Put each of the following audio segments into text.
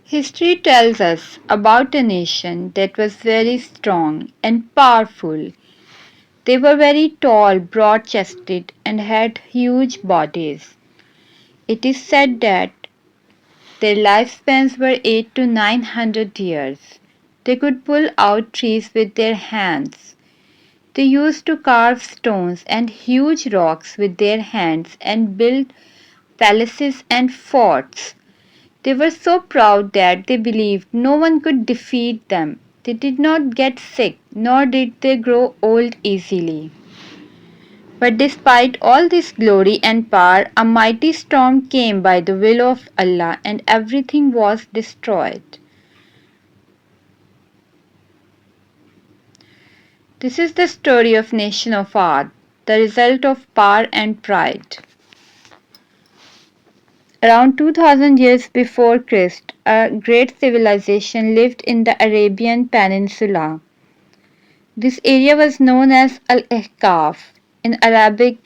History tells us about a nation that was very strong and powerful. They were very tall, broad chested, and had huge bodies. It is said that their lifespans were 8 to 900 years. They could pull out trees with their hands. They used to carve stones and huge rocks with their hands and build palaces and forts. They were so proud that they believed no one could defeat them. They did not get sick, nor did they grow old easily. But despite all this glory and power, a mighty storm came by the will of Allah and everything was destroyed. This is the story of nation of Aad, the result of power and pride. Around 2000 years before Christ, a great civilization lived in the Arabian Peninsula. This area was known as Al-Ahqaf. In Arabic,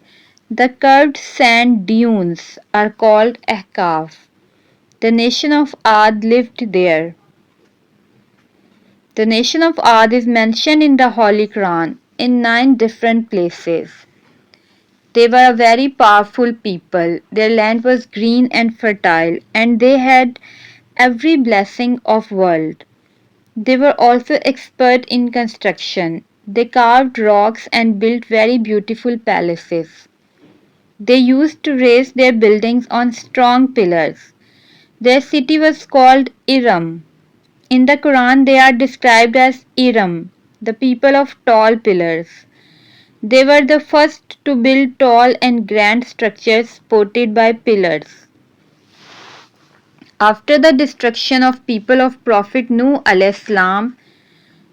the curved sand dunes are called Ahqaf. The nation of Ad lived there. The nation of Ad is mentioned in the Holy Quran in 9 different places. They were a very powerful people. Their land was green and fertile, and they had every blessing of world. They were also expert in construction. They carved rocks and built very beautiful palaces. They used to raise their buildings on strong pillars. Their city was called Iram. In the Quran, they are described as Iram, the people of tall pillars. They were the first to build tall and grand structures supported by pillars. After the destruction of people of Prophet Nuh alayhi salam,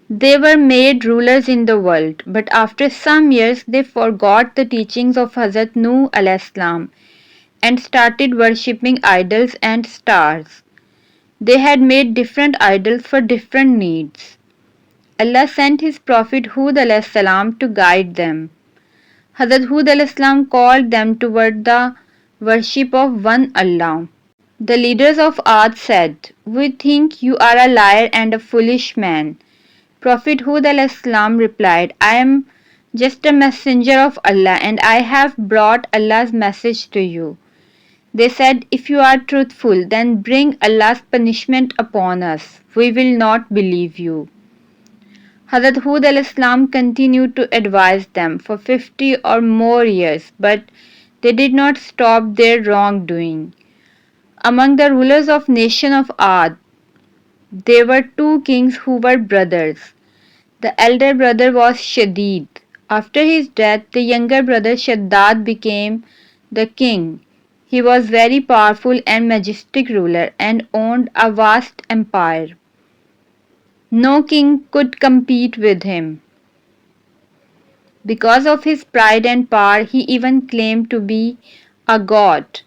they were made rulers in the world, but after some years they forgot the teachings of Hazrat Nuh alayhi salam and started worshipping idols and stars. They had made different idols for different needs. Allah sent his prophet Hud alayhi salam to guide them. Hazrat Hud alayhi salam called them toward the worship of one Allah. The leaders of Ad said, "We think you are a liar and a foolish man." Prophet Hud alayhi salam replied, "I am just a messenger of Allah and I have brought Allah's message to you." They said, "If you are truthful, then bring Allah's punishment upon us. We will not believe you." Hazrat Hud alayhi salam continued to advise them for 50 or more years, but they did not stop their wrongdoing. Among the rulers of nation of Ad, there were two kings who were brothers. The elder brother was Shadid. After his death, the younger brother Shaddad became the king. He was very powerful and majestic ruler and owned a vast empire. No king could compete with him. Because of his pride and power, he even claimed to be a god.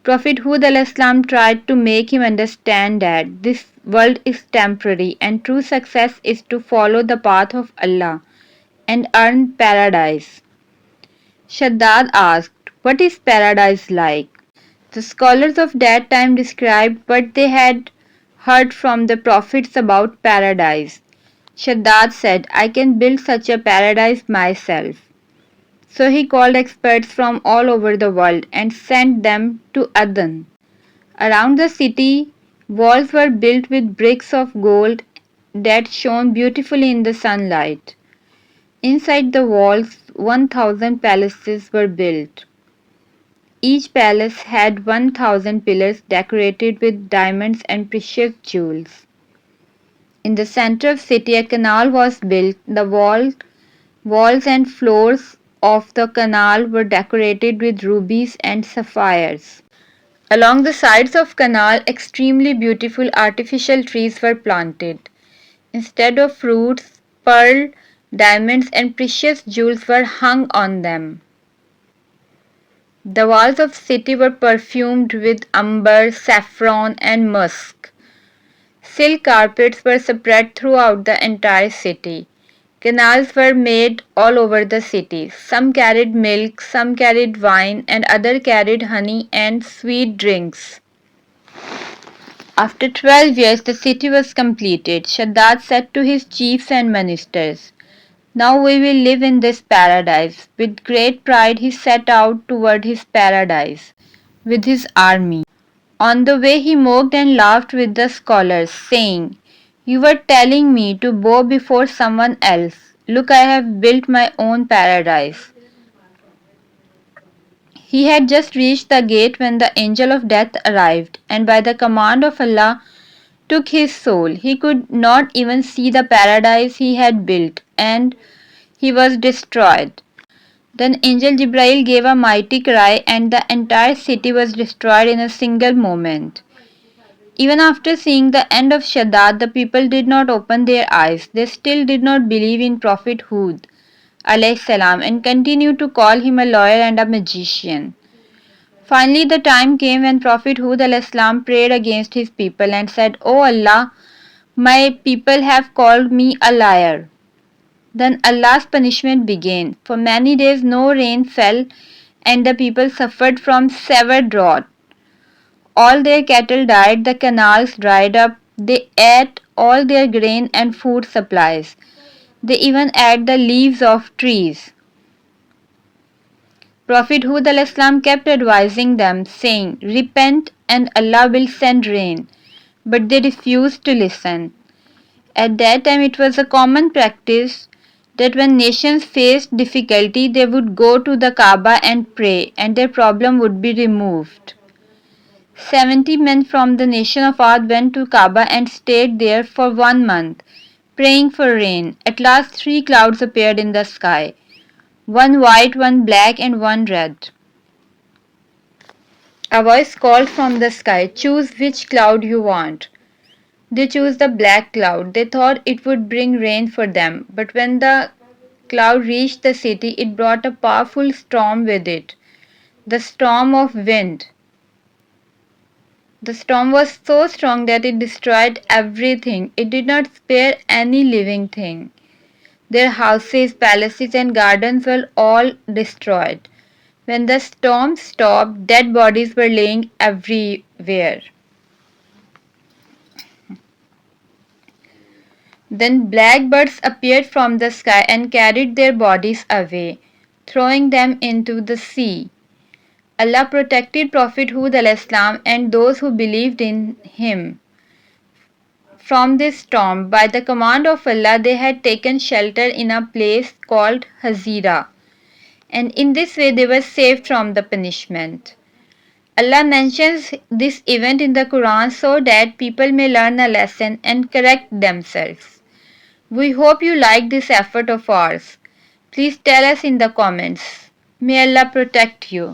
Prophet Hud al-Islam tried to make him understand that this world is temporary and true success is to follow the path of Allah and earn paradise. Shaddad asked, "What is paradise like?" The scholars of that time described what they had heard from the prophets about paradise. Shaddad said, "I can build such a paradise myself." So he called experts from all over the world and sent them to Aden. Around the city, walls were built with bricks of gold that shone beautifully in the sunlight. Inside the walls, 1,000 palaces were built. Each palace had 1,000 pillars decorated with diamonds and precious jewels. In the center of the city, a canal was built. The walls and floors of the canal were decorated with rubies and sapphires. Along the sides of canal, extremely beautiful artificial trees were planted. Instead of fruits, pearl, diamonds and precious jewels were hung on them. The walls of the city were perfumed with amber, saffron and musk. Silk carpets were spread throughout the entire city. Canals were made all over the city. Some carried milk, some carried wine, and others carried honey and sweet drinks. After 12 years, the city was completed. Shaddad said to his chiefs and ministers, "Now we will live in this paradise." With great pride, he set out toward his paradise with his army. On the way, he mocked and laughed with the scholars, saying, "You were telling me to bow before someone else. Look, I have built my own paradise." He had just reached the gate when the angel of death arrived, and by the command of Allah took his soul. He could not even see the paradise he had built, and he was destroyed. Then Angel Jibrail gave a mighty cry, and the entire city was destroyed in a single moment. Even after seeing the end of Shaddad, the people did not open their eyes. They still did not believe in Prophet Hud alayhi salam and continued to call him a lawyer and a magician. Finally, the time came when Prophet Hud alayhi salam prayed against his people and said, "O Allah, my people have called me a liar." Then Allah's punishment began. For many days no rain fell, and the people suffered from severe drought. All their cattle died, the canals dried up, they ate all their grain and food supplies. They even ate the leaves of trees. Prophet Hud al-Islam kept advising them, saying, "Repent and Allah will send rain." But they refused to listen. At that time, it was a common practice that when nations faced difficulty, they would go to the Kaaba and pray, and their problem would be removed. 70 men from the nation of Aad went to Kaaba and stayed there for 1 month, praying for rain. At last, 3 clouds appeared in the sky, one white, one black, and one red. A voice called from the sky, "Choose which cloud you want." They chose the black cloud. They thought it would bring rain for them, but when the cloud reached the city, it brought a powerful storm with it, the storm of wind. The storm was so strong that it destroyed everything. It did not spare any living thing. Their houses, palaces, and gardens were all destroyed. When the storm stopped, dead bodies were laying everywhere. Then blackbirds appeared from the sky and carried their bodies away, throwing them into the sea. Allah protected Prophet Hud al-Islam and those who believed in him from this storm. By the command of Allah, they had taken shelter in a place called Hazira, and in this way they were saved from the punishment. Allah mentions this event in the Quran so that people may learn a lesson and correct themselves. We hope you like this effort of ours. Please tell us in the comments. May Allah protect you.